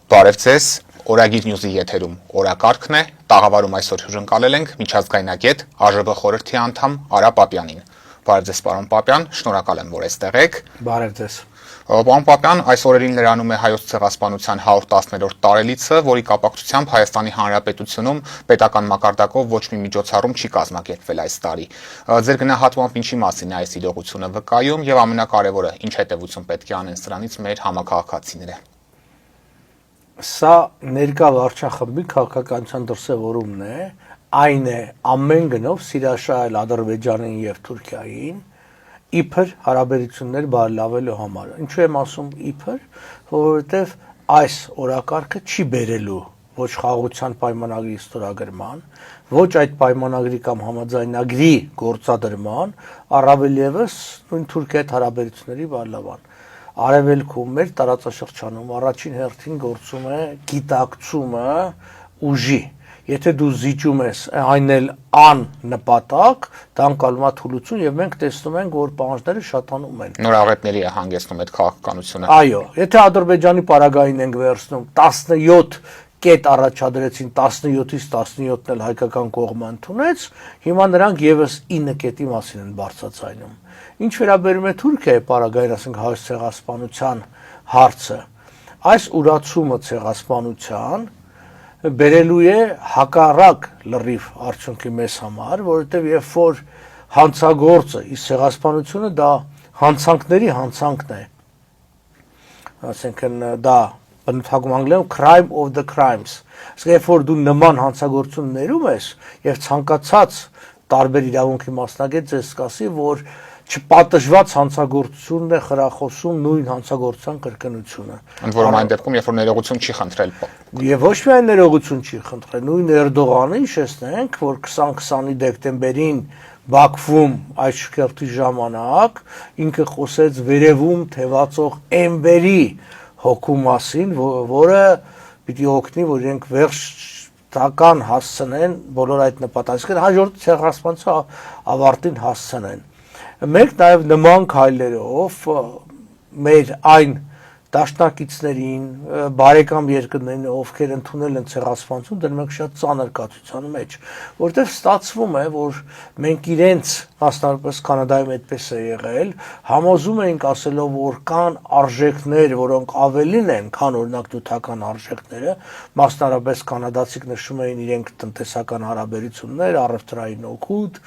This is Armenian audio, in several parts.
Բարև ձեզ, Օրագիր Նյուզի եթերում օրակարգն է, տաղավարում այսօր հյուրընկալել ենք միջազգայնագետ ԱԺԲ խորհրդի անդամ Արա Պապյանին։ Բարև ձեզ, պարոն Պապյան, շնորհակալ եմ, որ այստեղ եք։ Բարև ձեզ։ Պարոն Պապյան, այս օրերին լրանում է Հայոց ցեղասպանության 110-րդ տարելիցը, որի կապակցությամբ Հայաստանի Հանրապետությունում պետական մակարդակով ոչ մի միջոցառում չի կազմակերպվել այս տարի։ Ձեր գնահատմամբ ինչի մասին է այս իրողությունը վկայում եւ ամենակարևորը, ինչ հետեւություն պետք է անեն սրանից մեր համակարգացիները։ Սա ներկա վարչախմբի քաղաքականության դրսևորումն է, այն է ամեն գնով սիրաշահել Ադրբեջանին եւ Թուրքիային իբր հարաբերություններ բարելավելու համար։ Ինչու եմ ասում իբր, որովհետեւ այս օրակարգը չի բերելու ոչ խաղաղության պայմանագրի ստորագրման, ոչ այդ պայմանագրի կամ համաձայնագրի գործադրման, առավել եւս նույն Թուրքիայի հետ հարաբերությունների բարելավման։ Արևելքում մեր տարածաշրջանում առաջին հերթին գործում է գիտակցումը ուժի։ Եթե դու զիջում ես այն էլ աննպատակ, դա անցալում է թուլություն եւ մենք տեսնում ենք, որ պահանջները շատանում են։ Նոր աղետների է հանգեցնում այդ քաղաքականությունը։ Այո, եթե Ադրբեջանի պարագային ենք վերցնում 17 կետ առաջադրեցին 17-ից 17-ն էլ հայկական կողմը ընդունեց, հիմա նրանք եւս 9 կետի մասին են բարձրացնում։ Ինչ վերաբերում է Թուրքիայի պարագային, ասենք հայոց ցեղասպանության հարցը, այս ուրացումը ցեղասպանության բերելու է հակառակ լրիվ արդյունքի մեզ համար, որովհետև երբ որ հանցագործը, իսկ ցեղասպանությունը դա հանցանքների հանցանքն է, ասենքն դա բնութագում անգլերեն crime of the crimes, իսկ երբ որ դու նման հանցագործություն ներում ես եւ ցանկացած տարբեր իրավունքի մասնագետ ձեզ կասի, որ չպատժված հանցագործությունն է խրախոսում նույն հանցագործության կրկնությունը։ Ընդ որում այն դեպքում, երբ որ ներողություն չի խնդրել։ Եվ ոչ միայն ներողություն չի խնդրել, նույն Էրդողանը հիշեցնենք, որ 2020-ի դեկտեմբերին Բաքվում այս շքերթի ժամանակ ինքը խոսեց վերևում թևածող էմբերի հոգու մասին, որը պիտի օգնի, որ իրենք վերջական հասցնեն բոլոր այդ նպատակները, հաջորդ ցեղասպանության ավարտին հասցնեն։ Մենք նաև նման քայլերով մեր այն դաշնակիցներին, բարեկամ երկրներին, ովքեր ընդունել են ցեղասպանություն, դեռ մենք շատ ծանր կացության մեջ, որտեղ ստացվում է, որ մենք իրենց մասնավորապես Կանադայում այդպես է եղել, համոզում էինք ասելով, որ կան արժեքներ, որոնք ավելին են, քան օրինակ նյութական արժեքները, մասնավորապես կանադացիք նշում էին իրենք տնտեսական հարաբերություններ, առևտրային օգուտ,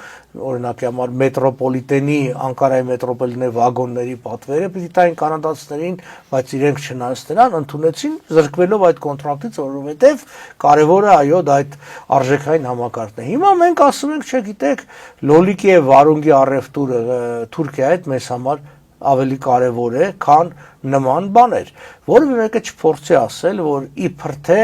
օրինակի համար մետրոպոլիտենի, Անկարայի մետրոպոլիտենի վագոնների պատվերը պիտի տային կանադացիներին, բայց իրենք չնայած նրան ընդունեցին զրկվելով այդ կոնտրակտից, որովհետև կարևորը այո դա այդ արժեքային համակարգն է։ Հիմա մենք ասում ենք, չգիտեք, լոլիկի եւ վարունգի առևտուրը Թուրքիայի հետ մեզ համար ավելի կարևոր է, քան նման բաներ, որը մեկը չփորձի ասել, որ իբր թե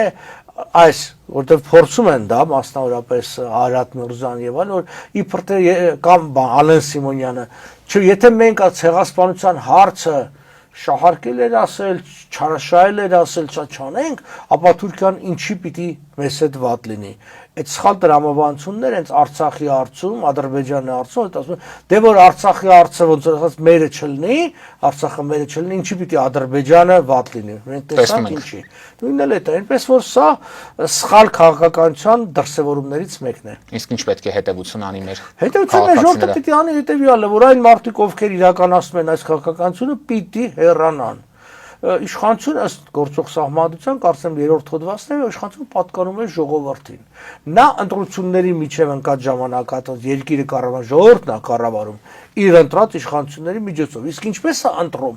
այս որտեղ փորձում են դա մասնավորապես Արարատ Միրզան եւ այլն, որ իբր թե կամ Ալեն Սիմոնյանը, եթե մենք այդ ցեղասպանության հարցը շահարկել էր ասել, չարաշահել էր ասել, չանենք, ապա Թուրքիան ինչի պիտի մեզ հետ վատ լինի։ Այդ սխալ տրամաբանություններ հենց Արցախի հարցում, Ադրբեջանի հարցում, այդ ասում, դե որ Արցախի հարցը ոնց որ ասած մերը չլինի, Արցախը մերը չլինի, ինչի պիտի Ադրբեջանը վատ լինի։ Մենք տեսանք ինչի։ Նույնն էլ է դա, այնպես որ սա սխալ քաղաքականության դրսևորումներից մեկն է։ Իսկ ինչ պետք է հետեւություն անի մեր հետեւությունը ժողովուրդը պիտի անի հետեւյալը, որ այն մարդիկ, ովքեր իրականացնում են այս քաղաքականությունը, պիտի հեռանան։ Իշխանությունը ըստ գործող սահմանադրության կարծեմ երրորդ հոդվածն է, իշխանությունը պատկանում է ժողովրդին։ Նա ընտրությունների միջև ընկած ժամանակահատված երկիրը կառավարում, ժողովուրդն է կառավարում իր ընտրած իշխանությունների միջոցով։ Իսկ ինչպես է ընտրում։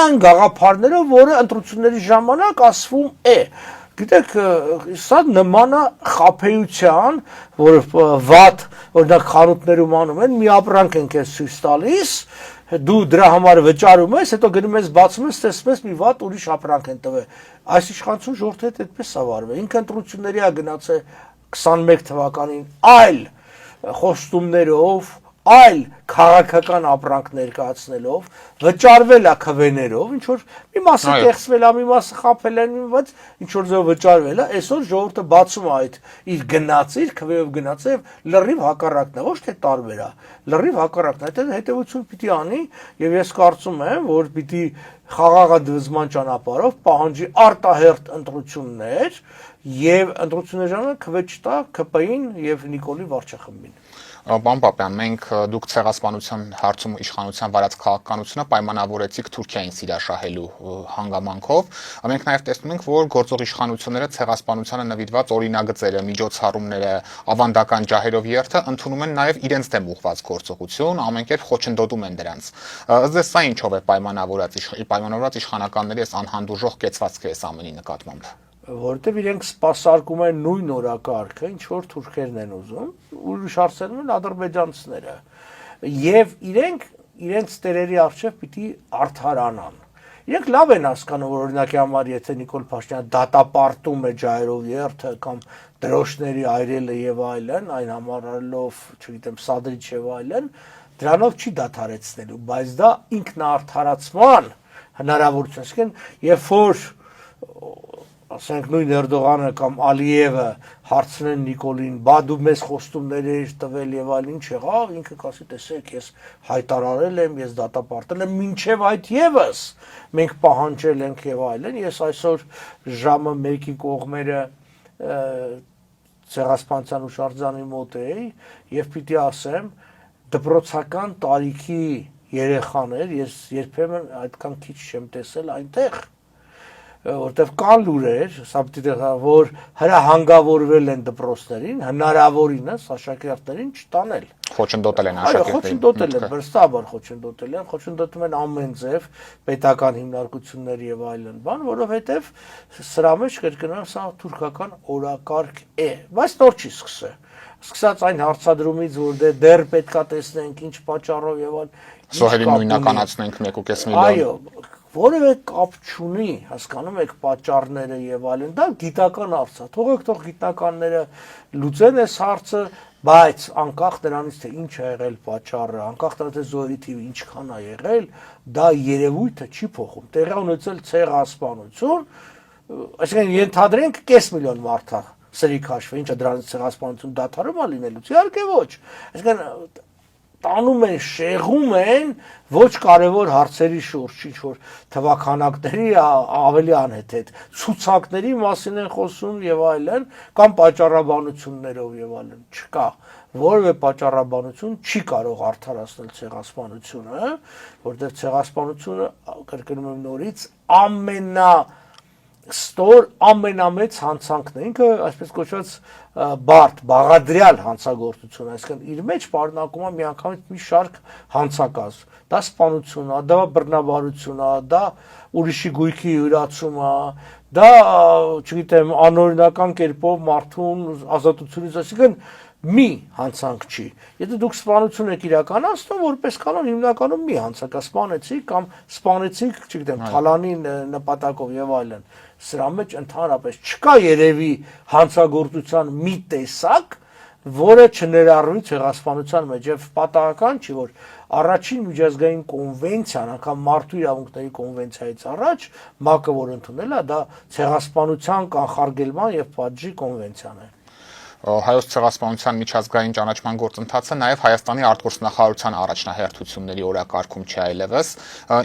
Այն գաղափարներով, որը ընտրությունների ժամանակ ասվում է։ Գիտեք, սա նման է խաբեության, որ վատ, օրինակ խանութներում անում են, մի ապրանք են քեզ ցույց տալիս, դու դրա համար վճարում ես, հետո գնում ես բացում ես, տեսնում ես մի վատ ուրիշ ապրանք են տվել։ Այս իշխանություն ժողովրդի հետ այդպես է վարվել։ Ինքը ընտրությունների է գնացել 21 թվականին այլ խոստումներով, այլ քաղաքական ապրանք ներկայացնելով, վճարվել է քվեներով, ինչ որ մի մասը կեղծվել է, մի մասը խաբել է, բայց ինչ որ ձեւ վճարվել է, այսօր ժողովուրդը բացում է այդ իր գնացը, իր քվեով գնացը եւ լրիվ հակառակն է, ոչ թե տարբեր է, լրիվ հակառակն է, դա հետեւություն պիտի անի եւ ես կարծում եմ, որ պիտի խաղաղադվզման ճանապարհով պահանջի արտահերթ ընտրություններ եւ ընտրությունների ժամանակ քվե չտա ԿՊ-ին եւ Նիկոլի վարչախմբին։ Պարոն Պապյան, մենք դուք ցեղասպանության հարցում իշխանության վարած քաղաքականությունը պայմանավորեցիք Թուրքիային սիրաշահելու հանգամանքով։ Մենք նաև տեսնում ենք, որ գործող իշխանությունները ցեղասպանությանը նվիրված օրինագծերը, միջոցառումները, ավանդական ջահերով երթը ընդունում են նաև իրենց դեմ ուղղված գործողություն, ամենքերբ խոչընդոտում են դրանց։ Ըստ ձեզ սա ինչով է պայմանավորված իշխանականների այս անհանդուրժող կեցվածքը այս ամենի նկատմամբ։ Որտեւ իրենք սպասարկում են նույն օրակարգը, ինչ որ թուրքերն են ուզում, ուրիշ հարցերում են ադրբեջանցիները։ Եվ իրենց տերերի արժեվ պիտի արդարանան։ Իրենք լավ են հասկանում, որ օրինակի համար, եթե Նիկոլ Փաշինյանը դատապարտում է ջահերով երթը կամ դրոշների այրելը եւ այլն, այն համարելով, չգիտեմ, սադրիչ եւ այլն, դրանով չի դադարեցնելու, բայց դա ինքնաարդարացման հնարավորություն, այսինքն, երբ որ ասենք նույն Էրդողանը կամ Ալիևը հարցնեն Նիկոլին, բա դու մեզ խոստումներ ես տվել եւ այլն, ինչ եղավ, ինքը կասի, տեսեք, ես հայտարարել եմ, ես դատապարտել եմ, մինչեւ այդ եւս մենք պահանջել ենք եւ այլն, ես այսօր ժամը 1-ի կողմերը ցեղասպանության հուշարձանի մոտ էի եւ պիտի ասեմ, դպրոցական տարիքի երեխաներ, ես երբեմն այդքան քիչ չեմ տեսել այնտեղ, որտեվ կան լուրեր, սա պիտի որ հրահանգավորվել են դպրոցներին, հնարավորինս աշակերտներին չտանել։ Խոչընդոտել են աշակերտներին։ Այո, խոչընդոտել են, բրստաբար խոչընդոտում են ամեն ձև պետական հիմնարկություններ եւ այլն բան, որովհետեւ սրա մեջ կրկնեմ, սա թուրքական օրակարգ է, բայց նոր չի սկսել։ Սկսած այն հարցադրումից, որ դեռ պետքա տեսնենք ինչ պատճառով եւ այլն։ Սոհերի նույնականացնենք 1.5 միլիոն։ Այո, որևէ կապ չունի, հասկանում եք պատճառները եւ այլն, դա գիտական հարց է։ Թողեք գիտնականները լուծեն այս հարցը, բայց անկախ նրանից թե ինչ է եղել պատճառը, անկախ նրանից թե զոհերի թիվը ինչքան է եղել, դա երևույթը չի փոխում։ Տեղի ունեցել ցեղասպանություն, այսինքն ենթադրենք կես միլիոն մարդ է սրի քաշվի, ինչը դրանից ցեղասպանություն դադարում է լինելուց, իհարկե ոչ։ Այսինքն տանում են, շեղում են ոչ կարևոր հարցերի շուրջ, ինչ որ թվաքանակների ավելի անհեթեթ, ցուցակների մասին են խոսում եւ այլն, կամ պատճառաբանություններով եւ այլն, չկա։ Որևէ պատճառաբանություն չի կարող արդարացնել ցեղասպանությունը, որտեղ ցեղասպանությունը, կրկնում եմ նորից, ստոր ամենամեծ հանցանքն է, ինքը այսպես կոչված բաղադրյալ հանցագործություն, այսինքն իր մեջ պարունակում է միանգամից մի շարք հանցակազմ, դա սպանություն է, դա բռնաբարություն է, դա ուրիշի գույքի յուրացում է, դա, չգիտեմ, անօրինական կերպով մարդուն ազատությունից, այսինքն մի հանցանք չի։ Եթե դուք սպանություն եք իրականացնում, որպես կանոն հիմնականում մի հանցանք է, սպանեցիք կամ սպանեցիք, չգիտեմ, թալանի նպատակով եւ այլն։ Սրա մեջ ընդհանրապես չկա երևի հանցագործության մի տեսակ, որը չներառվի ցեղասպանության մեջ եւ պատահական չի, որ առաջին միջազգային կոնվենցիան, անգամ մարդու իրավունքների կոնվենցիայից առաջ ՄԱԿ-ը որ ընդունել է, դա ցեղասպանության կանխարգելման եւ պատժի կոնվենցիան է։ Հայոց ցեղասպանության միջազգային ճանաչման գործընթացը նաև Հայաստանի արտգործնախարարության առաջնահերթությունների օրակարգում չի այլևս,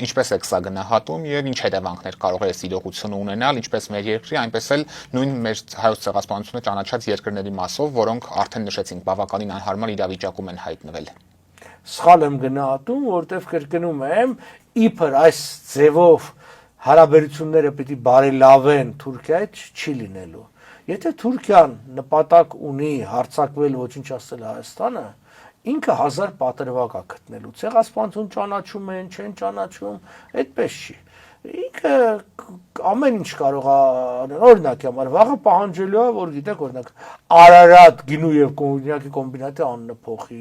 ինչպես է սա գնահատում եւ ինչ հետևանքներ կարող է այս իրողությունը ունենալ, ինչպես մեր երկրի, այնպես էլ նույն մեր հայոց ցեղասպանությունը ճանաչած երկրների մասով, որոնք արդեն նշեցինք, բավականին անհարմար իրավիճակում են հայտնվել։ Սխալ եմ գնահատում, որովհետեւ կրկնում եմ, իբր այս ձևով հարաբերությունները պիտի բարելավեն Թուրքիայից չի լինելու։ Եթե Թուրքիան նպատակ ունի հարձակվել ոչնչացնել Հայաստանը, ինքը 1000 պատրվակ է գտնելու։ Ցեղասպանություն ճանաչում են, չեն ճանաչում, այդպես չի։ ինքը ամեն ինչ կարող է օրինակ համար վաղը պահանջելու է որ գիտեք օրինակ Արարատ գինու եւ կոնյակի կոմբինատի անունը փոխի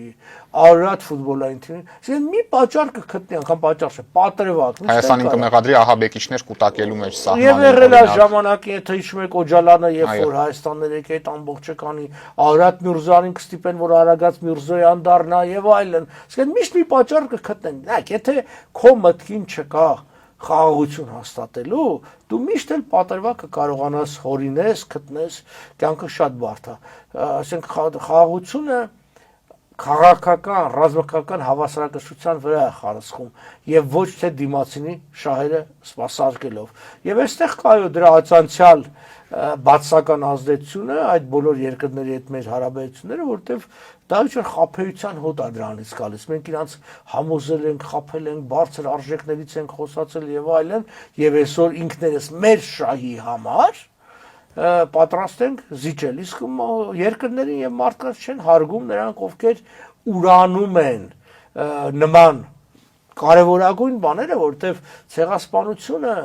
Արարատ ֆուտբոլային թիմի ասեն մի պատճառ կգտնի անգամ պատճառ չէ պատրվակ Հայաստանին կմեղադրի ահաբեկիչներ կուտակելու մեջ սահմանը եւ եղել է ժամանակի եթե հիշում եք Օջալանը երբ որ Հայաստանների հետ ամբողջականի Արարատ Միրզոյանին կստիպեն որ Արագած Միրզոյան դառնա եւ այլն ասեն միշտ մի պատճառ կգտնեն նայեք եթե քո մտքին չկա խաղաղություն հաստատելու դու միշտ էլ պատրվակը կարողանաս հորինես գտնես կյանքը շատ բարդ է ասենք խաղաղությունը քաղաքական ռազմական հավասարակշռության վրա է խարսխում եւ ոչ թե դիմացինի շահերը սպասարկելով եւ այստեղ կայո դրա ացանցիալ բացական ազդեցությունը այդ բոլոր երկրների հետ մեր հարաբերությունները որտեվ դա ինչ-որ խափեության հոտ է դրանից գալիս մենք իրանց համոզել ենք խափել ենք բարձր արժեքներից ենք խոսացել եւ այլն եւ այսօր ինքներս մեր շահի համար պատրաստ ենք զիջել իսկ երկրներին եւ մարդկանց չեն հարգում նրանք ովքեր ուրանում են նման կարևորագույն բաները որտեվ ցեղասպանությունը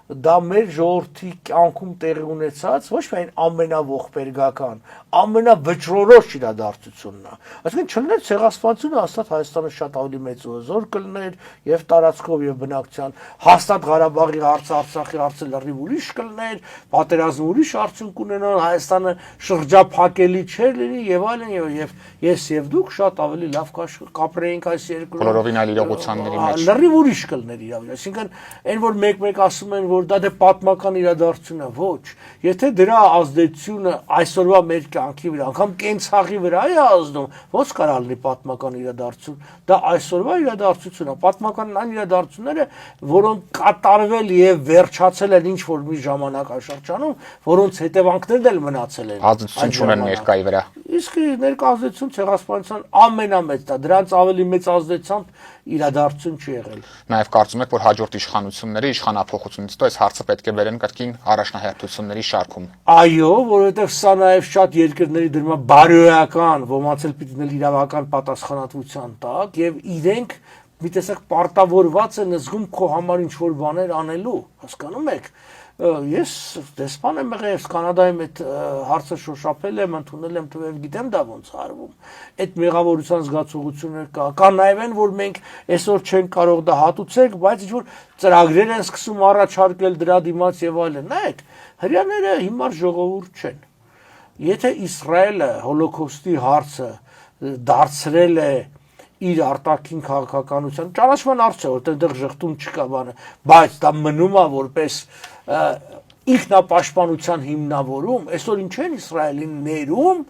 դա մեր ժողովրդի կյանքում տեղի ունեցած ոչ միայն ամենաողբերգական ամենավճռորոշ իրադարձությունն է այսինքն չլներ ցեղասպանությունը հաստատ Հայաստանը շատ ավելի մեծ ու հզոր կլներ եւ տարածքով եւ բնակչության հաստատ Ղարաբաղի հարցը Արցախի հարցը լրիվ ուրիշ կլներ պատերազմը ուրիշ արդյունք ունենար Հայաստանը շրջափակելի չէր լինի եւ այլն եւ ես եւ դուք շատ ավելի լավ կապրեինք այս երկրում բոլորովին այլ իրողությունների մեջ լրիվ ուրիշ կլներ իրավիճակը այսինքն այն որ մեկ ասում են որ դա դե պատմական իրադարձություն է ոչ եթե դրա ազդեցությունը այսօրվա մեր կյանքի վրա անգամ կենցաղի վրա է ազդում ո՞նց կարա լինի պատմական իրադարձություն դա այսօրվա իրադարձություն է պատմական այն իրադարձությունները որոնք կատարվել եւ վերջացել են ինչ որ մի ժամանակաշրջանում որոնց հետևանքներն էլ մնացել են ազդեցություն չունեն ներկայի վրա իսկ ներկայացություն ցեղասպանության ամենամեծ դա դրանց ավելի մեծ ազդեցությամբ իրադարձություն չի եղել նաև կարծում եք որ հաջորդ իշխանությունների իշխանափոխությունից հետո այս հարցը պետք է բերեն կրկին առաջնահերթությունների շարքում այո որովհետև սա նաև շատ երկրների դրում է բարոյական ոմանց էլ պիտի նել իրավական պատասխանատվության տակ եւ իրենք մի տեսակ պարտավորված են զգում քո համար ինչ որ բաներ անելու հասկանում եք ես դեսպան եմ եղել Կանադայում այդ հարցը շոշափել եմ ընդունել եմ թվով գիտեմ դա ոնց արվում այդ մեղավորության զգացողությունը կա նաև են որ մենք այսօր չենք կարող դա հատուցենք բայց ինչ որ ծրագրեր են սկսում առաջարկել դրա դիմաց եւ այլն նայեք հрьяաները հիմար ժողովուրդ չեն եթե Իսրայելը հոլոկոստի հարցը դարձրել է իր արտաքին քաղաքականության ճանաչման հարց է որտեղ դեռ ժխտում չկա բանը բայց դա մնում է որպես ինքնապաշտպանության հիմնավորում այսօր ինչ են Իսրայելին ներում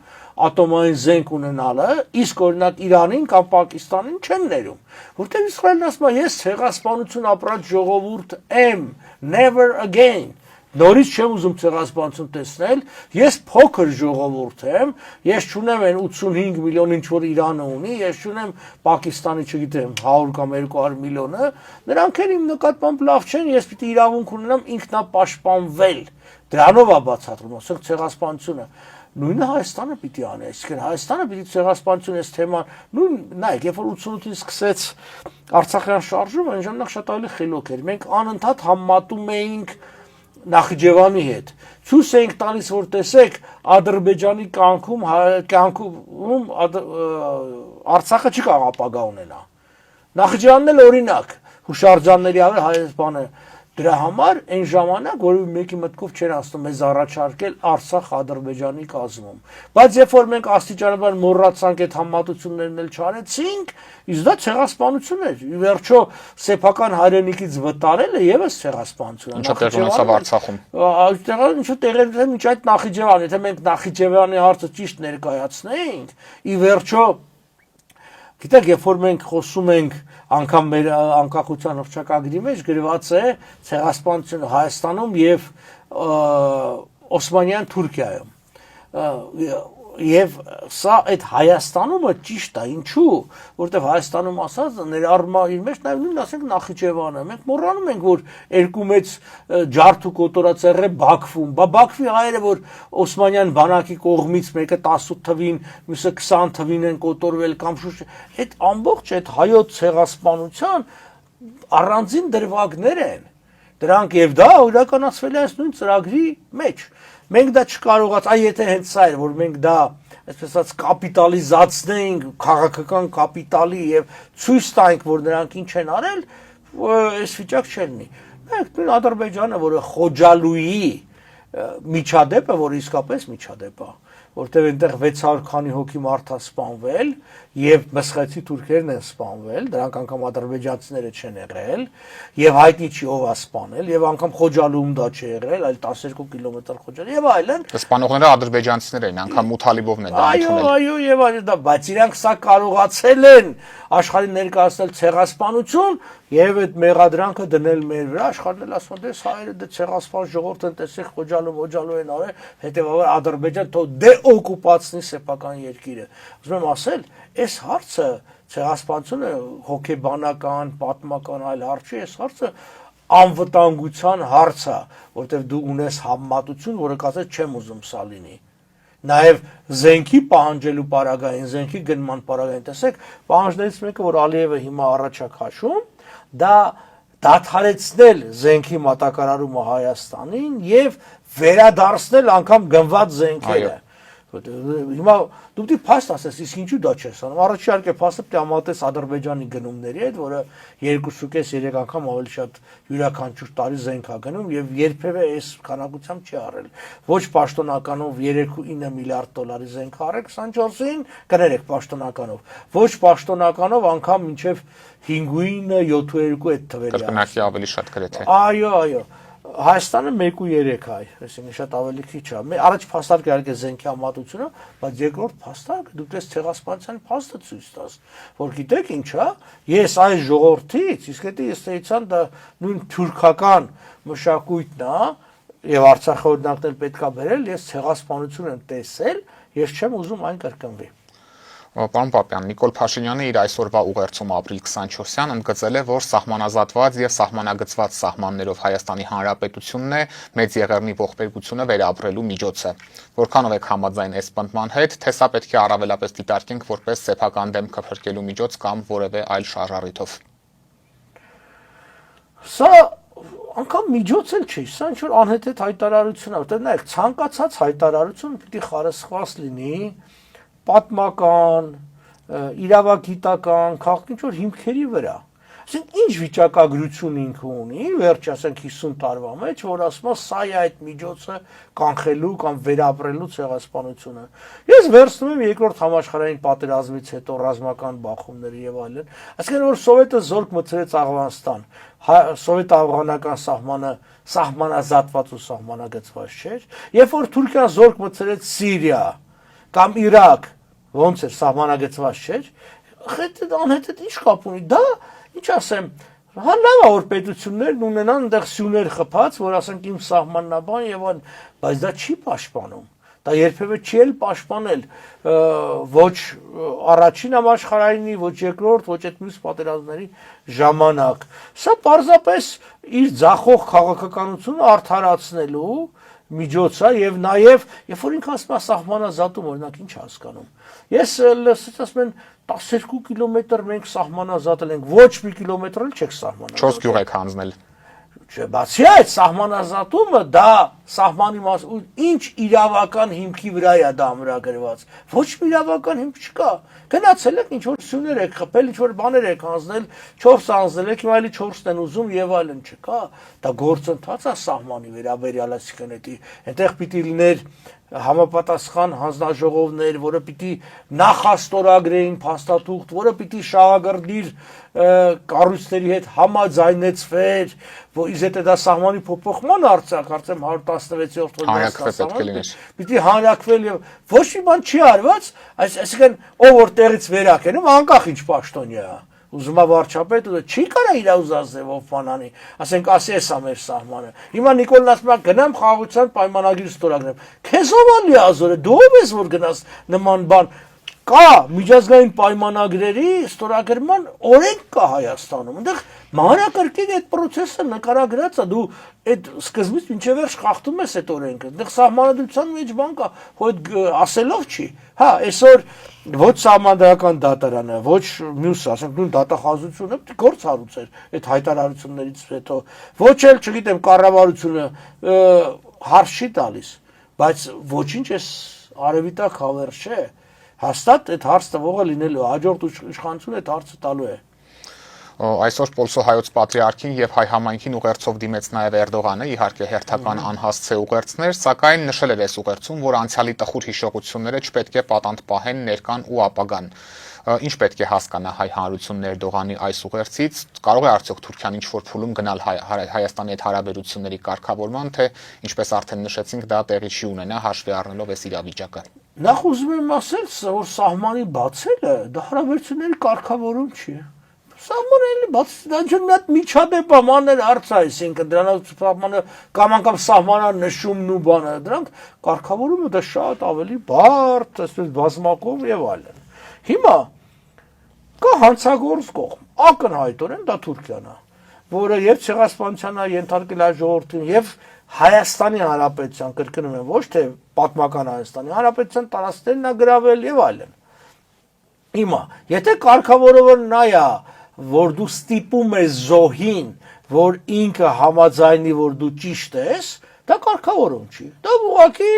ատոմային զենք ունենալը իսկ օրինակ Իրանին կամ Պակիստանին չեն ներում որտեղ Իսրայելն ասում է ես ցեղասպանություն ապրած ժողովուրդ եմ never again նորից չեմ ուզում ցեղասպանություն տեսնել ես փոքր ժողովուրդ եմ ես չունեմ այն 85 միլիոն ինչ որ Իրանը ունի ես չունեմ Պակիստանի չգիտեմ 100 կամ 200 միլիոնը նրանք են իմ նկատմամբ լավ չեն ես պիտի իրավունք ունենամ ինքնապաշտպանվել դրանով է բացատրում ասենք ցեղասպանությունը նույնը Հայաստանը պիտի անի այսինքն Հայաստանը պիտի ցեղասպանություն այս թեման նույն նայեք երբ որ 88-ից սկսեց Արցախյան շարժումը այն ժամանակ շատ ավելի խելոք էր մենք անընդհատ համատում էինք Նախիջևանի հետ ցույց ենք տալիս որ տեսեք Ադրբեջանի կյանքում Արցախը չի կարող ապագա ունենա Նախիջևանն էլ օրինակ հուշարձանների հայ բանը դրա համար այն ժամանակ որ մեկի մտքով չեր ասում մեզ առաջարկել Արցախ Ադրբեջանի կազմում բայց երբ որ մենք աստիճանաբար մոռացանք այդ համատություններն էլ չարեցինք իսկ դա ցեղասպանություն էր ի վերջո սեփական հայրենիքից վտարելը եւս ցեղասպանություն է ինչա տեղ ունեցավ Արցախում այդտեղ ինչու տեղեր մինչ այդ Նախիջևան եթե մենք Նախիջևանի հարցը ճիշտ ներկայացնեինք ի վերջո Գիտեք, երբ որ մենք խոսում ենք անգամ մեր անկախության հռչակագրի մեջ գրված է ցեղասպանությունը Հայաստանում եւ Օսմանյան Թուրքիայում եւ սա այդ Հայաստանումը ճիշտ է ինչու որտեվ Հայաստանում ասած ներառմա իր մեջ նաեւ նույն ասենք Նախիջևանը մենք մոռանում ենք որ երկու մեծ ջարդ ու կոտորածեռ է Բաքվում Բաքվի հայերը որ Օսմանյան բանակի կողմից մեկը 18 թվին մյուսը 20 թվին են կոտորվել կամ շուտ այդ ամբողջ այդ հայոց ցեղասպանության առանձին դրվագներ են Դրանք եւ դա իրականացվել է նույն ծրագրի մեջ։ Մենք դա չկարողաց, եթե հենց սա էր, որ մենք դա այսպես ասած կապիտալիզացնենք քաղաքական կապիտալի եւ ցույց տանք, որ նրանք ինչ են արել, այս վիճակ չլինի։ Մենք նույն Ադրբեջանը, որը Խոջալուի միջադեպը, որ իսկապես միջադեպ է, որտեղ այնտեղ 600 քանի հոգի մարդ է սպանվել եւ մսխեցի թուրքերն են սպանվել, դրանք անգամ ադրբեջանցիները չեն եղել եւ հայտնի չի ով է սպանել եւ անգամ Խոջալուում դա չի եղել, այլ 12 կիլոմետր Խոջալու եւ այլն։ Սպանողները ադրբեջանցիներ են, անգամ Մութալիբովն է դա ընդունել։ Այո, եւ այլն դա, բայց իրանք սա կարողացել են աշխարհին ներկայացնել ցեղասպանություն եւ այդ մեղադրանքը դնել մեր վրա, աշխարհն էլ ասում է, հայերը դե ցեղասպան ժողովուրդ են, տեսեք Խոջալու են արել, հետեւաբար Ադրբեջան թող դեօկուպացնի սեփական երկիրը։ Ուզում եմ ասել, այս հարցը ցեղասպանությունը հոգեբանական, պատմական այլ հարց չի, այս հարցը անվտանգության հարց է, որտեղ դու ունես համեմատություն, որը կասես չեմ ուզում սա լինի։ Նաև զենքի պահանջելու պարագային, զենքի գնման պարագային, տեսեք, պահանջներից մեկը, որ Ալիևը հիմա առաջ է քաշում, դա դադարեցնել զենքի մատակարարումը Հայաստանին եւ վերադարձնել անգամ գնված զենքերը։ Հիմա դու պիտի փաստ ասես, իսկ ինչու դա չես անում։ Առաջի իհարկե փաստը պիտի համատես Ադրբեջանի գնումների հետ, որը 2.5-3 անգամ ավելի շատ յուրաքանչյուր տարի զենք է գնում եւ երբեւե այս քանակությամբ չի արել։ Ոչ պաշտոնականով 3.9 միլիարդ դոլարի զենք արել 24-ին, կներեք պաշտոնականով։ Ոչ պաշտոնականով անգամ մինչեւ 5.9-7.2 այդ թվերը։ Կրկնակի ավելի շատ գրեթե։ Այո։ Հայաստանը 1.3 է, այսինքն շատ ավելի քիչ է։ Առաջ փաստարկը իհարկե զենքի համատությունը, բայց երկրորդ փաստարկը դուք դες ցեղասպանության փաստը ցույց տաս, որ գիտեք ինչ է, ես այս ժողովրդից, իսկ դա ես տեսան դա նույն թուրքական մշակույթն է, եւ Արցախի օրինակն էլ պետքա բերել, ես ցեղասպանություն եմ տեսել, ես չեմ ուզում այն կրկնվի։ Պարոն Պապյան, Նիկոլ Փաշինյանը իր այսօրվա ուղերձում ապրիլ 24-ին ընդգծել է, որ սահմանազատված եւ սահմանագծված սահմաններով Հայաստանի Հանրապետությունն է Մեծ Եղեռնի ողբերգությունը վերապրելու միջոցը։ Որքանով եք համաձայն այս պնդման հետ, թե սա պետք է առավելապես դիտարկենք որպես սեփական դեմքը փրկելու միջոց կամ որևէ այլ շարժառիթով։ Սա անգամ միջոց էլ չի, սա ինչ-որ անհեթեթ հայտարարություն է, որտեղ նայեք, ցանկացած հայտարարություն պիտի խարսխված լինի պատմական, իրավագիտական, քաղաքական ինչ-որ հիմքերի վրա։ Ասենք ինչ վիճակագրություն ինքը ունի, վերջ ասենք 50 տարվա մեջ, որ ասում է սա է այդ միջոցը կանխելու կամ վերապրելու ցեղասպանությունը։ Ես վերցնում եմ երկրորդ համաշխարհային պատերազմից հետո ռազմական բախումները եւ այլն, այսինքն որ Սովետը զորք մտցրեց Աֆղանստան, սովետ-աֆղանական սահմանը սահմանազատված ու սահմանագծված չէր, երբ որ Թուրքիան զորք մտցրեց Սիրիա կամ Իրաք, ոնց էր սահմանագծված չէր, անհետեթ ինչ կապ ունի, դա ինչ ասեմ, հա լավ է որ պետություններն ունենան այնտեղ սյուներ խփած, որ ասենք իմ սահմաննաբան եւ այլն, բայց դա չի պաշտպանում։ Դա երբևէ չի էլ պաշտպանել ոչ առաջին համաշխարհայինի, ոչ երկրորդ, ոչ այդ մյուս պատերազմների ժամանակ։ Սա պարզապես իր ձախող քաղաքականությունը արդարացնելու միջոց է եւ նաեւ երբ որ ինքը ասում է սահմանազատում, օրինակ ինչ հասկանում։ Ես ասում եմ 12 կիլոմետր մենք սահմանազատել ենք, ոչ մի կիլոմետր էլ չեք սահմանազատել։ 4 գյուղ եք հանձնել։ Բացի այդ սահմանազատումը դա սահմանի ինչ իրավական հիմքի վրա է դա ամրագրված։ Ոչ մի իրավական հիմք չկա։ Գնացել եք ինչ որ սյուներ եք խփել, ինչ որ բաներ եք հանձնել, 4 հանձնել եք, հիմա էլի 4-ն են ուզում եւ այլն չկա։ Դա գործընթաց է սահմանի վերաբերյալ, այսինքն այդտեղ պիտի լիներ համապատասխան հանձնաժողովներ, որը պիտի նախաստորագրեին փաստաթուղթ, որը պիտի շահագրգիռ կառույցների հետ համաձայնեցվեր, որ իզետե դա սահմանի փոփոխման արցախ, արդեն 116-րդ օրենքն պիտի հանրակվել եւ ոչ մի բան չի արված, այսինքն ով որ տեղից վերակենում, անկախ ինչ պաշտոնյա է։ Ուզում է վարչապետ, չի կարա իր ուզածով բանանի, ասենք ասի էսա մեր սահմանը։ Հիմա Նիկոլն ասում է գնամ խաղաղության պայմանագիր ստորագրեմ։ Քեզ ով է լիազորը, դու ով ես որ գնաս նման բան կա միջազգային պայմանագրերի ստորագրման օրենք կա Հայաստանում, այնտեղ մանրակրկին այդ process-ը նկարագրած է, դու այդ սկզբից մինչև վերջ խախտում ես այդ օրենքը, այնտեղ սահմանադրության մեջ բան կա, հո այդ ասելով չի, հա, այսօր ոչ սահմանադրական դատարանը, ոչ մյուսը, ասենք նույն դատախազությունը գործ հարուցեր այդ հայտարարություններից հետո, ոչ էլ, չգիտեմ, կառավարությունը հարց չի տալիս, բայց ոչինչ էս արևիտակ հավերժ չէ, հաստատ այդ հարց տվողը լինելու, հաջորդ իշխանությունը այդ հարցը տալու է։ Այսօր Պոլսո հայոց պատրիարքին եւ հայ համայնքին ուղերձով դիմեց նաեւ Էրդողանը, իհարկե հերթական անհասցե ուղերձներ, սակայն նշել էր այս ուղերձում, որ անցյալի տխուր հիշողությունները չպետք է պատանդ պահեն ներկան ու ապագան։ Ինչ պետք է հասկանա հայ հանրությունն Էրդողանի այս ուղերձից, կարող է արդյոք Թուրքիան ինչ-որ փուլում գնալ Հայաստանի հետ հարաբերությունների կարգավորման, թե ինչպես արդեն նշեցինք, դա տեղի չի ունենա հաշվի առնելով այս իրավիճակը։ Նախ ուզում եմ ասել, որ սահմանի բացելը դա հարաբերությունների կարգավորում չի։ Սահմանը էլի բացի դա ինչ-որ մի հատ միջադեպ է, մանր հարց է, այսինքն դրանով սահմանը կամ անգամ սահմանան նշումն ու բանը, դրանք կարգավորումը դա շատ ավելի բարդ, այսպես բազմակով եւ այլն։ Հիմա կա հանցագործ կողմ, ակնհայտորեն դա Թուրքիան է, որը եւ ցեղասպանության է ենթարկել այս ժողովրդին եւ Հայաստանի Հանրապետության, կրկնում եմ, ոչ թե պատմական Հայաստանի Հանրապետության տարածքներն է գրավել եւ այլն։ Հիմա, եթե կարգավորողը նա է, որ դու ստիպում ես զոհին, որ ինքը համաձայնի, որ դու ճիշտ ես, դա կարգավորում չի։ Դա ուղղակի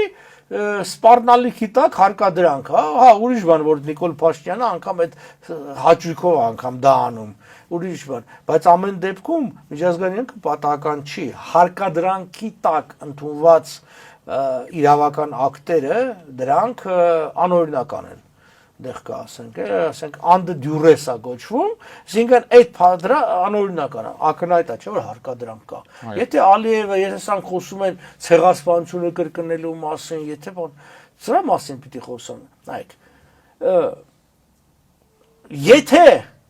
սպառնալիքի տակ հարկադրանք, հա, ուրիշ բան, որ Նիկոլ Փաշինյանը անգամ այդ հաճույքով անգամ դա անում, ուրիշ բան, բայց ամեն դեպքում միջազգային ինքը պատահական չի, հարկադրանքի տակ ընդունված իրավական ակտերը, դրանք անօրինական են։ Դեղ կա, ասենք անդը դյուրես է գոչվում, այսինքն այդ փադրը անօրինական է, ակնհայտ է, չէ՞ որ հարկադրանք կա։ Եթե Ալիևը, եթե սրանք խոսում են ցեղասպանությունը կրկնելու մասին, եթե սրա մասին պիտի խոսան, նայեք։ Եթե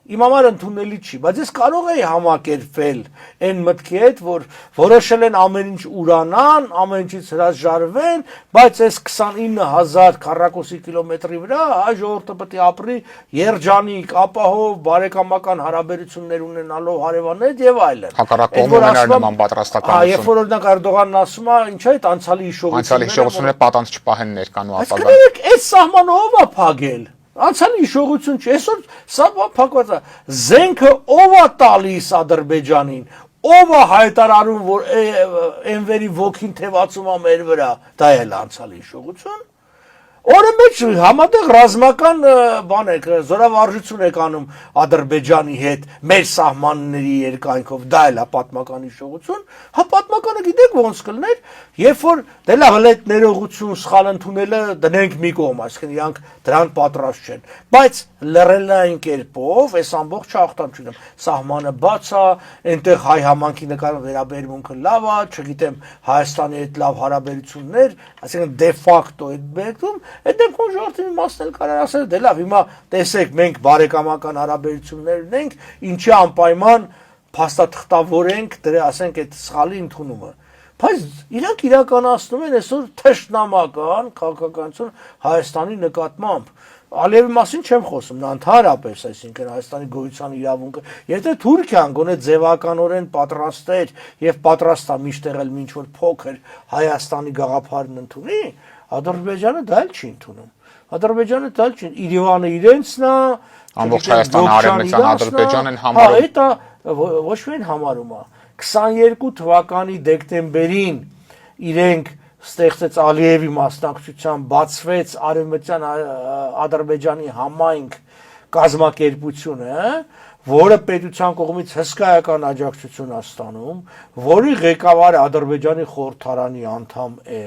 իմ համար ընդունելի չի, բայց ես կարող եի համակերպվել այն մտքի հետ, որ որոշել են ամեն ինչ ուրանան, ամեն ինչից հրաժարվեն, բայց այս 29000 քառակուսի կիլոմետրի վրա այ ժողովուրդը պետք է ապրի երջանիկ, ապահով, բարեկամական հարաբերություններ ունենալով հարևաններ հետ եւ այլն։ Հակառակ կողմերն նման պատրաստականություն։ Երբ որ օրինակ Էրդողանն ասում է, ինչ է այդ անցյալի հիշողությունները պատանդ չպահեն ներկան ու ապագան։ Այսինքն այս սահմանը ով է փակել։ Անցյալի հիշողություն չի, այսօր սա փակված է, զենքը ով է տալիս Ադրբեջանին, ով է հայտարարում, որ Էնվերի ոգին թևածում է մեր վրա, դա էլ անցյալի հիշողություն։ Օրը մեջ համատեղ ռազմական բան եք, զորավարժություն եք անում Ադրբեջանի հետ մեր սահմանների երկայնքով, դա էլ է պատմական հիշողություն, հա պատմականը գիտեք ոնց կլներ, երբ որ դե լավ այդ ներողություն սխալ ընդունելը դնենք մի կողմ, այսինքն իրանք դրան պատրաստ չեն, բայց լռելային կերպով այս ամբողջ հաղթանակ, սահմանը բաց է, այնտեղ հայ համանքի նկատմամբ վերաբերմունքը լավ է, չգիտեմ Հայաստանի հետ լավ հարաբերություններ, այսինքն դե ֆակտո այդ բերքում այդ դեպքում ժողովրդի մասն էլ կարող ասել, դե լավ, հիմա տեսեք, մենք բարեկամական հարաբերություններ ունենք, ինչի անպայման փաստաթղթավորենք դրա, ասենք, այդ սխալի ընդունումը։ Բայց իրանք իրականացնում են այսօր թշնամական քաղաքականություն Հայաստանի նկատմամբ։ Ալիևի մասին չեմ խոսում, նա ընդհանրապես, այսինքն Հայաստանի գոյության իրավունքը, եթե Թուրքիան գոնե ձևականորեն պատրաստ էր եւ պատրաստ է միշտ եղել ինչ որ փոքր Հայաստանի գաղափարն ընդունի, Ադրբեջանը դա էլ չի ընդունում։ Ադրբեջանը դա էլ չի, Երևանը իրենցն է, ամբողջ Հայաստանը արևմտյան Ադրբեջան են համարում։ Հա, դա ոչ միայն համարում է։ 22 թվականի դեկտեմբերին իրենք ստեղծեց Ալիևի մասնակցությամբ բացվեց արևմտյան Ադրբեջանի համայնք կազմակերպությունը, որը պետության կողմից հսկայական աջակցություն է ստանում, որի ղեկավարը Ադրբեջանի խորհրդարանի անդամ է,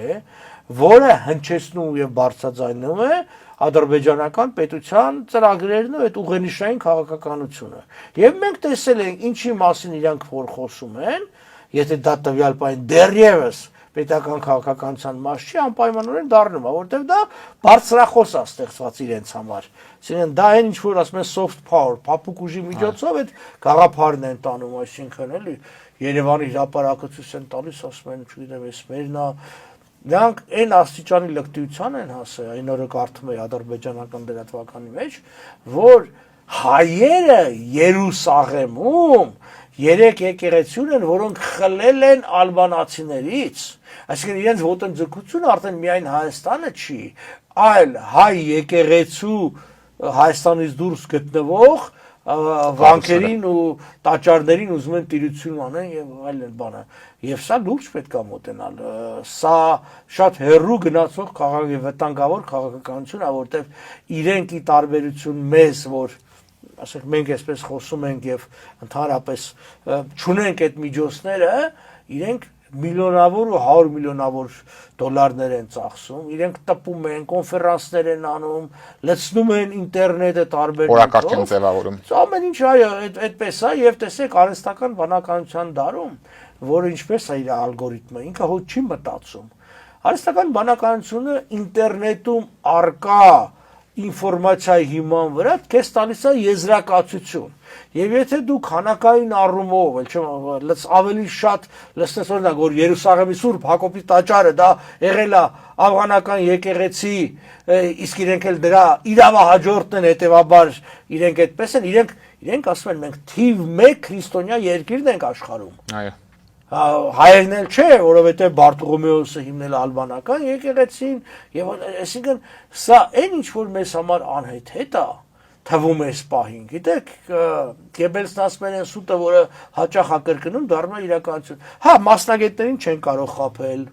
որը հնչեցնում եւ բարձրաձայնում է ադրբեջանական պետության ծրագրերն ու այդ ուղենիշային քաղաքականությունը։ Եվ մենք տեսել ենք ինչի մասին իրանք որ խոսում են, եթե դա տվյալ բան դեռևս պետական քաղաքականության մաս չի, անպայմանորեն դառնում է, որտեղ դա բարձրախոս է ստեղծված իրենց համար։ Այսինքն դա այն ինչ որ ասում են soft power, փափուկ ուժի միջոցով այդ գաղափարն են տանում, այսինքն էլի Երևանի հրապարակը ցույց են տալիս, ասում են, չգիտեմ, էս մերն է, Նրանք այն աստիճանի լկտիության են հասել, այն օրը կարդում էի ադրբեջանական դրատվականի մեջ, որ հայերը Երուսաղեմում 3 եկեղեցիներ են, որոնք խլել են ալբանացիներից, այսինքն իրենց ոտնձգությունը արդեն միայն Հայաստանը չի, այլ հայ եկեղեցու Հայաստանից դուրս գտնվող վանքերին ու տաճարներին ուզում են տիրություն անեն եւ այլն բանը։ Եվ սա լուրջ պետք է մոտենալ։ Սա շատ հեռու գնացող վտանգավոր քաղաքականություն է, որտեղ իրենք ի տարբերություն մեզ, որ ասենք մենք այսպես խոսում ենք եւ ընդհանրապես չունենք այդ միջոցները, իրենք միլիոնավոր ու 100 միլիոնավոր դոլարներ են ծախսում, իրենք տպում են, կոնֆերանսներ են անում, լցնում են ինտերնետը տարբեր օրակարգ են ձևավորում։ Ամեն ինչ այո, այդպես է եւ տեսեք արհեստական բանականության դարում, որը ինչպես է իր ալգորիթմը, ինքը հոչ չի մտածում։ Արհեստական բանականությունը ինտերնետում արկա ինֆորմացիայի հիման վրա քեզ տալիս է եզրակացություն։ Եվ եթե դու քանակային առումով, ավելի շատ լսես օրինակ, որ Երուսաղեմի Սուրբ Հակոբի տաճարը դա եղել է աֆղանական եկեղեցի, իսկ իրենք էլ դրա իրավահաջորդն են, հետևաբար իրենք այդպես են, իրենք ասում են մենք թիվ 1 քրիստոնյա երկիրն ենք աշխարհում։ Այո։ Հայերն էլ չէ, որովհետև Բարտողոմեոսը հիմնել ալբանական եկեղեցին եւ այսինքն սա այն ինչ որ մեզ համար անհեթեթ է թվում է սպահին, գիտեք, Գեբելսն ասում են սուտը, որը հաճախ ակրկնում, դառնում է իրականություն։ Հա, մասնագետներին չեն կարող խաբել,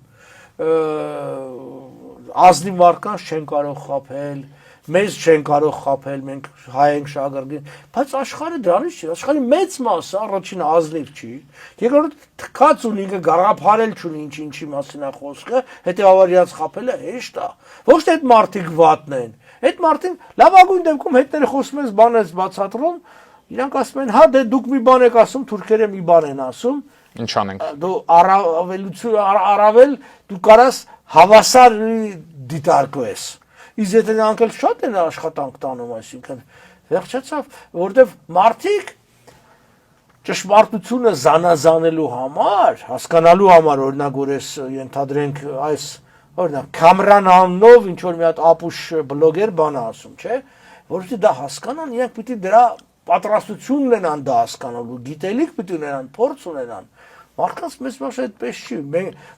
ազնիվ մարդկանց չեն կարող խաբել, մեզ չեն կարող խաբել, մենք հայ ենք շահագրգիռ, բայց աշխարհը դրանից չի, աշխարհի մեծ մասը առաջինը ազնիվ չի, երկրորդ թքած ունի, ինքը գաղափարել չունի ինչի մասին է խոսքը, հետեւաբար իրաց խաբելը հեշտ է։ Ոչ թե այդ մարդիկ վատն են, այդ մարդին լավագույն դեպքում հետները խոսում են բան ես բացատրում, իրանք ասում են, հա դե դուք մի բան եք ասում, թուրքերը մի բան են ասում, Ինչ անենք։ Դու առավել դու կարաս հավասար դիտարկվես։ Իսկ եթե նրանք էլ շատ են աշխատանք տանում, այսինքն վերջացավ, որտեվ մարդիկ ճշմարտությունը զանազանելու համար, հասկանալու համար, օրինակ որ ես ենթադրենք այս օրինակ Կամրան անունով ինչ որ մի հատ ապուշ բլոգեր բան ասում, չէ՞, որովհետեւ դա հասկանան, իրենք պիտի դրա պատրաստություն ունենան դա հասկանալու, գիտելիք պիտի ունենան, փորձ ունենան։ Մարդկանց մեծ մասը այդպես չի,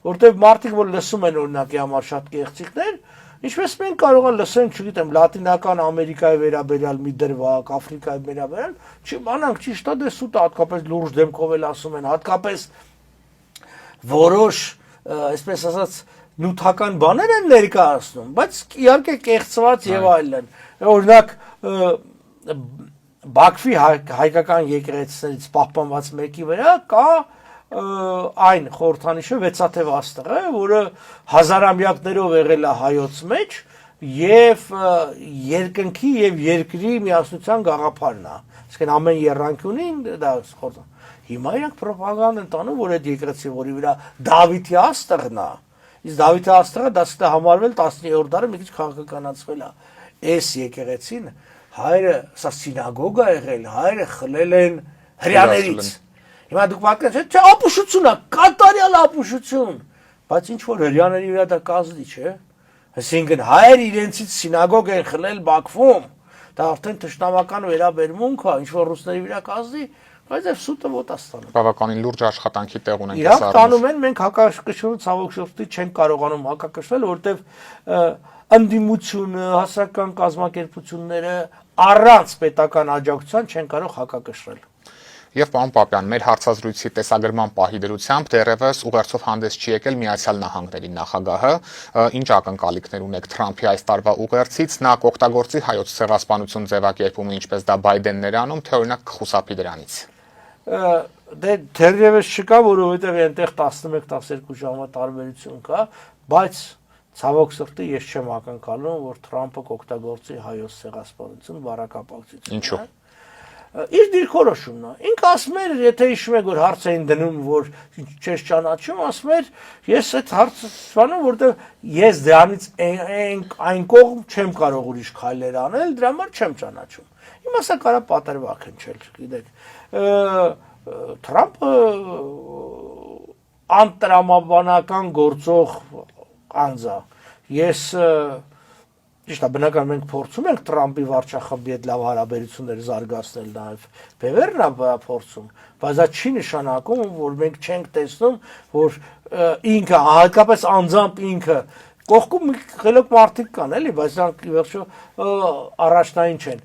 որտեվ մարդիկ որ լսում են օրինակի համար շատ կեղծիքներ, ինչպես մենք կարող ենք լսենք, չգիտեմ, Լատինական Ամերիկայի վերաբերյալ մի դրվագ, Աֆրիկայի վերաբերյալ, չի բանանք ճիշտ է, դե սուտ հատկապես լուրջ դեմքով էլ ասում են, հատկապես որոշ, այսպես ասած, նյութական բաներ են ներկայացնում, բայց իհարկե կեղծված եւ այլն։ Օրինակ Բաքվի հայկական եկեղեցիներից պահպանված մեկի վրա կա այն խորհրդանիշը 6-աթև աստղը, որը հազարամյակներով եղել է հայոց մեջ եւ երկնքի եւ երկրի միասնության գաղափարն է։ Իսկեն ամեն երանգյունին դա խորհրդ։ Հիմա իրանք ռոպագանդ են տանում, որ այդ եկեղեցի, որի վրա Դավիթի աստղն է, իսկ Դավիթի աստղը դա համարվել 19-րդ դարը մի քիչ քաղաքականացվել է։ Այս եկեղեցին հայրը սա սինագոգա եղել, հայրը խլել են հрьяաներից։ Հիմա դուք պատկերացրեք, չէ, ապուշություն է, կատարյալ ապուշություն, բայց ինչ որ հрьяաների վրա դա կազդի, չէ։ Այսինքն հայեր իրենցից սինագոգ են խլել Բաքվում, դա արդեն թշնամական վերաբերմունք է, ինչ որ ռուսների վրա կազդի, բայց այլ սուտը ոտաստանում։ Բավականին լուրջ աշխատանքի տեղ ունենք։ Իրանք տանում են, մենք հակակշռու ցավոք շուտի չենք կարողանում հակակշռել, որովհետև ընդդիմությունը, հասարակական կազմակերպությունները առանց պետական աջակցության չեն կարող հակակշռել։ Եվ պարոն Պապյան, մեր հարցազրույցի տեսագրման պահի դրությամբ դեռևս ուղերձով հանդես չի եկել Միացյալ Նահանգների նախագահը, ինչ ակնկալիքներ ունեք Թրամփի այս տարվա ուղերձից, նա կօգտագործի հայոց ցեղասպանություն ձևակերպումը, ինչպես դա Բայդենն էր անում, թե օրինակ կխուսափի դրանից։ Դե դեռևս չկա, որովհետև այնտեղ 11-12 ժամվա տարբերություն կա, բայց ցավոք սրտի ես չեմ ակնկալում, որ Թրամփը կօգտագործի հայոց ցեղասպանություն բառակապակցություն։ Ինչու՞։ Իր դիրքորոշումն է։ Ինքը ասում էր, եթե հիշում եք, որ հարց էին դնում, որ չես ճանաչում, ասում էր, ես այդ հարցը սպանում, որտեղ ես դրանից այն կողմ չեմ կարող ուրիշ քայլեր անել, դրա համար չեմ ճանաչում։ Հիմա սա կարա պատրվակ հնչել, գիտեք։ Թրամփը անտրամաբանական գործող անձա։ Ես ճիշտ է, բնական մենք փորձում ենք Տրամպի վարչախմբի հետ լավ հարաբերություններ զարգացնել, նաև Բևերն է փորձում, բայց դա չի նշանակում, որ մենք չենք տեսնում, որ ինքը, հատկապես անձամբ ինքը կողքում խելոք մարդիկ կան, էլի, բայց նրանք ի վերջո առաջնային չեն։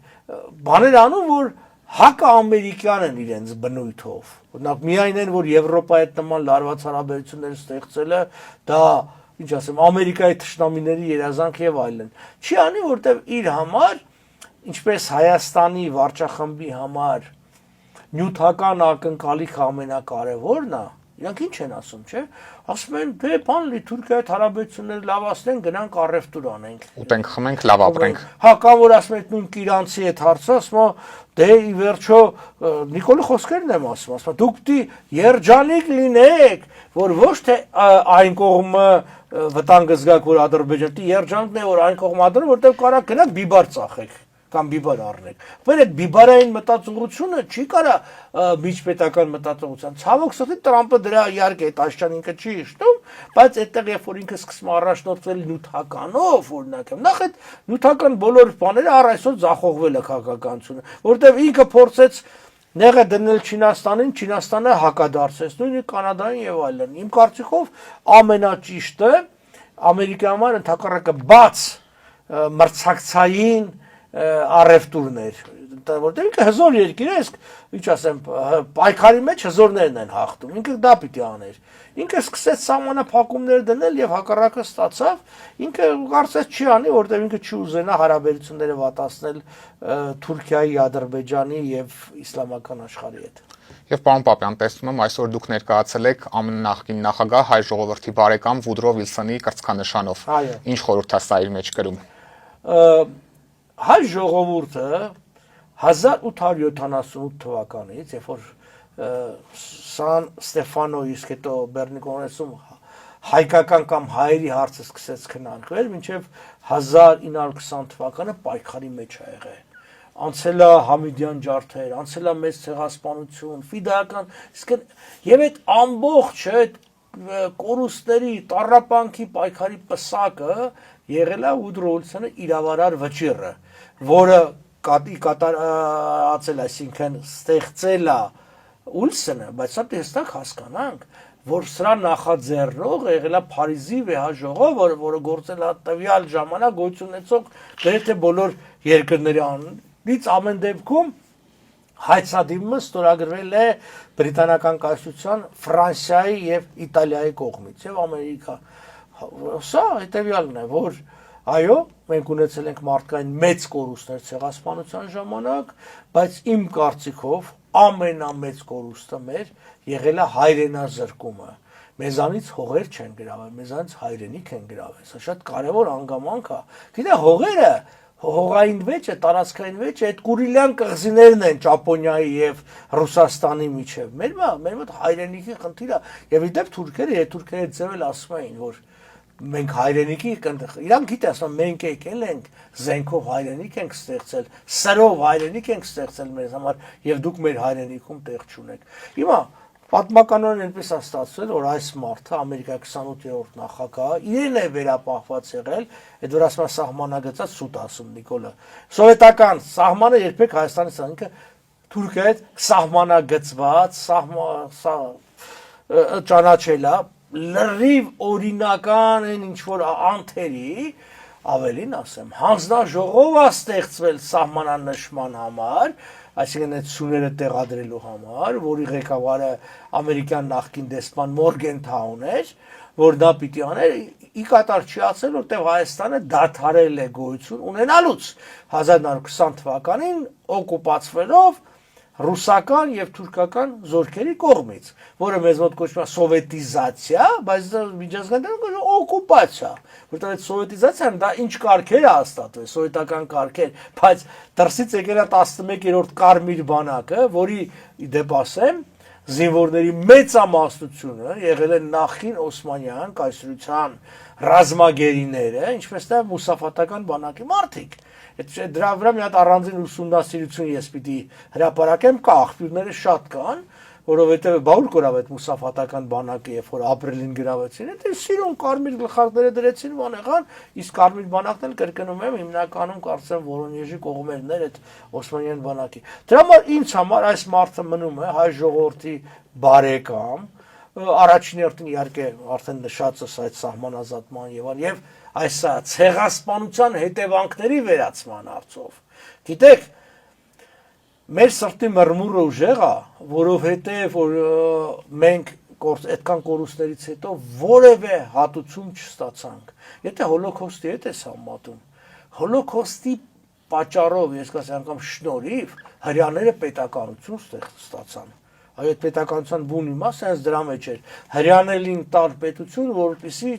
Բաներ անում, որ հակաամերիկյան են իրենց բնույթով։ Օրինակ միայն այն, որ Եվրոպայի հետ նման լարված հարաբերություններ ստեղծելը, դա ինչ ասեմ, Ամերիկայի թշնամիների երազանք եւ այլն։ Չի անի, որտեվ իր համար, ինչպես Հայաստանի վարչախմբի համար նյութական ակնկալիքը ամենակարևորն է, իրանք ինչ են ասում, չէ՞։ Ասում են, դե բան լի Թուրքիայի հետ հարաբերությունները լավացնենք, գնանք առևտուր անենք։ Ուտենք, խմենք, լավ ապրենք։ Հա, կամ որ ասում են նույն Իրանցի հետ հարցը, ասում է, դե ի վերջո Նիկոլի խոսքերն եմ ասում, դուք պիտի երջանիկ լինեք, որ ոչ թե այն կողմը վտանգ զգաք, որ Ադրբեջանը երջանքն է, որ այն կողմը ադրը, որտեղ կարա գնաք բիբար ծախեք կամ բիբար առնեք։ Բայց այդ բիբարային մտածողությունը չի կարա միջպետական մտածողության։ Ցավոք սրտի Տրամպը դրա իհարկե այդ աշճան ինքը չի իշտում, բայց այդտեղ երբ որ ինքը սկսում առաջնորդվել նյութականով, օրինակ, նախ այդ նյութական բոլոր բաները առ այսօր ձախողվել է քաղաքականությունը, որովհետև ինքը փորձեց նեղը դնել Չինաստանին, Չինաստանը հակադարձեց, նույնիսկ Կանադային եւ այլն։ Իմ կարծիքով ամենաճիշտը Ամերիկայի համար ընդհակառակը բաց մրցակցային առևտուրներ, որտեղ ինքը հզոր երկիր է, իսկ ինչ ասեմ, պայքարի մեջ հզորներն են հաղթում, ինքը դա պիտի աներ։ Ինքը սկսեց սահմանափակումներ դնել եւ հակառակը ստացավ, ինքը կարծես չի անի, որտեղ ինքը չի ուզենա հարաբերությունները վատացնել Թուրքիայի, Ադրբեջանի եւ իսլամական աշխարհի հետ։ Եվ պարոն Պապյան, տեսնում եմ այսօր դուք ներկայացել եք ԱՄՆ նախկին նախագահ հայ ժողովրդի բարեկամ Վուդրո Վիլսոնի կրծքանշանով։ Ինչ խորհուրդ է սա իր մեջ կրում։ Հայ ժողովուրդը 1878 թվականից, երբ որ Սան Ստեֆանոյի, իսկ հետո Բեռնի կոնգրեսում հայկական կամ հայերի հարցը սկսեց քննարկվել, մինչև 1920 թվականը պայքարի մեջ ա եղել։ Անցել է Համիդյան ջարդեր, անցել է մեծ ցեղասպանություն, ֆիդայական, իսկ եւ այդ ամբողջ այդ կորուստների, տառապանքի պայքարի պսակը եղել է Վուդրո Վիլսոնը իրավարար վճիռը, որը կատարածել, այսինքն ստեղծել է Ուիլսոնը, բայց սա տեսնակ հասկանանք, որ սրա նախաձեռնող եղել է Փարիզի վեհաժողովը, որը գործել է տվյալ ժամանակ գոյություն ունեցող գրեթե բոլոր երկրների անից ամեն դեպքում հայցադիմը ստորագրվել է բրիտանական կայսրության, Ֆրանսիայի եւ Իտալիայի կողմից եւ Ամերիկա։ Սա հետեւյալն է, որ այո, մենք ունեցել ենք մարդկային մեծ կորուստներ ցեղասպանության ժամանակ, բայց իմ կարծիքով ամենամեծ կորուստը մեր եղել է հայրենազրկումը։ Մեզանից հողեր չեն գրավել, մեզանից հայրենիք են գրավել։ Սա շատ կարևոր հանգամանք է։ Գիտե, հողերը հողային վեճը, տարածքային վեճը այդ Կուրիլյան կղզիներն են Ճապոնիայի եւ Ռուսաստանի միջև։ Մեր մոտ հայրենիքի խնդիր է եւ իդեպ թուրքերը ձևել ասում էին, որ մենք հայրենիքի իրանք գիտե ասում մենք եկել ենք զենքով հայրենիք ենք ստեղծել, սրով հայրենիք ենք ստեղծել մեզ համար եւ դուք մեր հայրենիքում տեղ չունեք։ Հիմա պատմականորեն այնպես է ստացվել, որ այս մարդը Ամերիկայի 28-րդ նախագահը իրեն է վերապահված եղել, այդ որ ասում է սահմանագծած սուտ ասում Նիկոլը։ Սովետական սահմանը երբեք Հայաստանից ինքը Թուրքիայի հետ սահմանագծված, ճանաչել է լրիվ օրինական են ինչ որ անթերի, ավելին ասեմ, հանձնաժողով է ստեղծվել սահմանանշման համար, այսինքն այդ սյուները տեղադրելու համար, որի ղեկավարը ամերիկյան նախկին դեսպան Մորգենթաուն էր, որ դա պիտի աներ, ի կատար չի ասել, որտեղ Հայաստանը դադարել է գոյություն ունենալուց 1920 թվականին օկուպացվելով ռուսական եւ թուրքական զորքերի կողմից, որը մեզ մոտ կոչվում է սովետիզացիա, բայց միջազգային կոչվում է օկուպացիա, որտեղ այդ սովետիզացիան դա ինչ կարգեր է հաստատվել, սովետական կարգեր, բայց դրսից եկել է 11-րդ կարմիր բանակը, որի դեպ ասեմ, զինվորների մեծամասնությունը եղել են նախին Օսմանյան կայսրության ռազմագերիները, ինչպես նաև մուսաֆատական բանակի մարդիկ։ Դրա վրա մի հատ առանձին ուսումնասիրություն ես պիտի հրապարակեմ, կա աղբյուրները շատ կան, որովհետև բաուր կորավ այդ մուսաֆատական բանակը, երբ որ ապրիլին գրավեցին, այդ սիրուն կարմիր գլխարկները դրեցին ոնեղան, իսկ կարմիր բանակն էլ կրկնում եմ հիմնականում կարծեմ Վորոնեժի կողմերներ այդ Օսմանյան բանակի։ Դրա համար ինձ համար այս մարդը մնում է հայ ժողովրդի բարեկամ, առաջին հերթին իհարկե արդեն նշածս այդ սահմանազատման եւ այս ցեղասպանության հետևանքների վերացման հարցով։ Գիտեք, մեր սրտի մրմուրը ուժեղ է, որովհետեւ որ մենք այդքան կորուստներից հետո որևէ հատուցում չստացանք։ Եթե հոլոկոստի հետ ես համատում, հոլոկոստի պատճառով, ես կասեմ անգամ շնորհիվ հрьяաները պետականություն ստացան։ Այ այդ պետականության բուն իմաստը հենց դրա մեջ էր հрьяաներին տալ պետություն, որպեսզի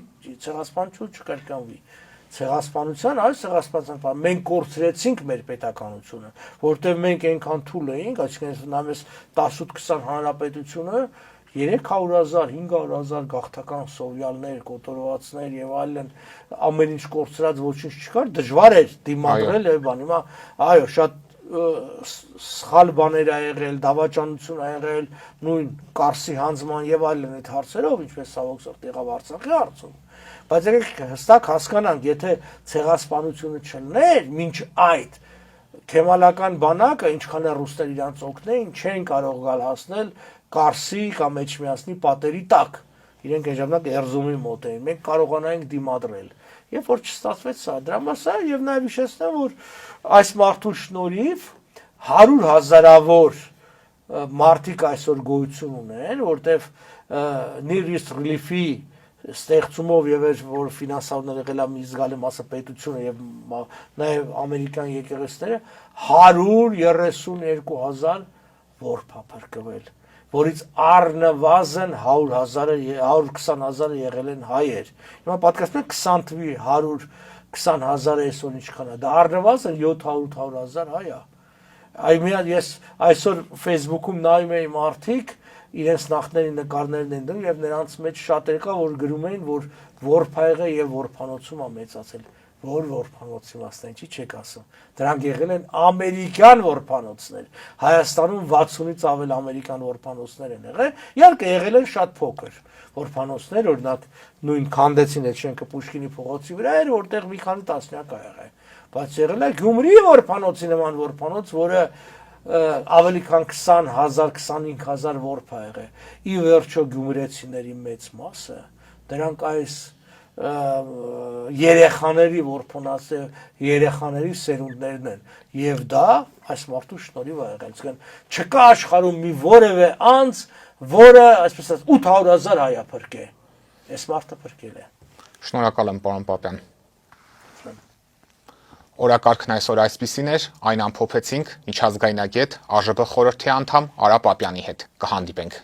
ցեղասպանություն չկրկնվի։ Ցեղասպանության, այս ցեղասպանության մենք կորցրեցինք մեր պետականությունը, որտեղ մենք այնքան թույլ էինք, այսինքն նամես 18-20 հանրապետությունը 300,000, 500,000 գաղթական սովյալներ, կոտորվածներ եւ այլն ամեն ինչ կորցրած ոչինչ չկար, դժվար էր դիմադրել եւ բան։ Հիմա այո, շատ սխալ բաներ ա եղել, դավաճանություն ա եղել, նույն Կարսի հանձնման եւ այլն այդ հարցերով, ինչպես ցավոք սրտի եղավ Արցախի հարցում։ Բայց եկեք հստակ հասկանանք, եթե ցեղասպանությունը չլներ, մինչ այդ քեմալական բանակը, ինչքան է ռուսներ իրանց օգնեին, չեն կարող գալ հասնել Կարսի կամ Էջմիածնի պատերի տակ։ Իրենք այն ժամանակ Էրզումի մոտ էին, մենք կարողանայինք դիմադրել։ Երբ որ չստացվեց սա, դրա մասը եւ նաեւ հիշեցնեմ, որ այս մարդու շնորհիվ 100,000-ավոր մարդիկ այսօր գոյություն ունեն, որտեվ Near East Relief-ի ստեղծումով եւ որ ֆինանսավորներ եղել է մի զգալի մասը պետությունը եւ նաեւ ամերիկյան եկեղեցիները 132,000 որբ փրկվել, որից առնվազն 120,000 եղել են հայեր։ Հիմա պատկերացնում եք 20 թվի 120,000 այսօր ինչքան է, դա առնվազն 700,000 հայ է։ Այ միան ես այսօր Facebook-ում նայում էի մարդիկ իրենց նախների նկարներն են դնում եւ նրանց մեջ շատեր կա, որ գրում էին, որ որփայղը եւ որփանոցում է մեծացել։ Որ որփանոցի մասն ինչի չեք ասում։ Դրանք եղել են ամերիկյան որփանոցներ։ Հայաստանում 60-ից ավել ամերիկյան որփանոցներ են եղել, իհարկե եղել են շատ փոքր որփանոցներ, օրինակ նույն Քանդեցին այդ շենքը Պուշկինի փողոցի վրա էր, որտեղ մի քանի տասնյակ ա եղել։ Բայց եղել է Գյումրիի որփանոցի նման որփանոց, որը ավելի քան 20,000, 25,000 որփ ա եղել։ Ի վերջո գյումրեցիների մեծ մասը դրանք այս երեխաների որփոնած երեխաների սերունդներն են եւ դա այս մարդու շնորհիվ ա եղել, այսինքն չկա աշխարհում մի որևէ անձ, որը այսպես ասած 800,000 հայ ա փրկել, այս մարդը փրկել է։ Շնորհակալ եմ, պարոն Պապյան։ Օրակարգն այսօր այսպիսին էր, այն ամփոփեցինք միջազգայնագետ ԱԺԲ խորհրդի անդամ Արա Պապյանի հետ։ Կհանդիպենք։